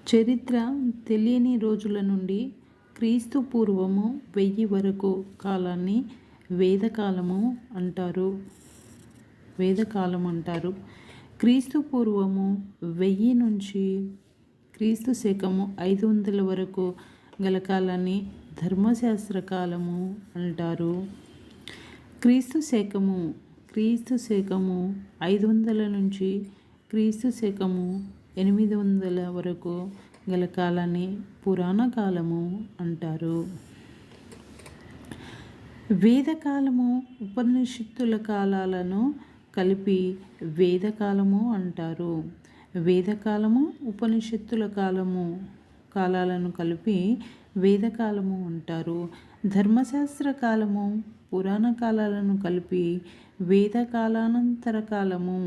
చరిత్ర తెలియని రోజుల నుండి క్రీస్తు పూర్వము 1000 వరకు కాలాన్ని వేదకాలం అంటారు. క్రీస్తు పూర్వము 1000 నుంచి క్రీస్తు శకము 500 వరకు గల కాలాన్ని ధర్మశాస్త్ర కాలము అంటారు. క్రీస్తు శకము 500 నుంచి క్రీస్తు శకము 800 వరకు గల కాలాన్ని పురాణ కాలము అంటారు. వేదకాలము ఉపనిషత్తుల కాలాలను కలిపి వేదకాలము అంటారు. వేదకాలము ఉపనిషత్తుల కాలాలను కలిపి వేదకాలము అంటారు. ధర్మశాస్త్ర కాలము పురాణ కాలాలను కలిపి వేద కాలానంతర కాలము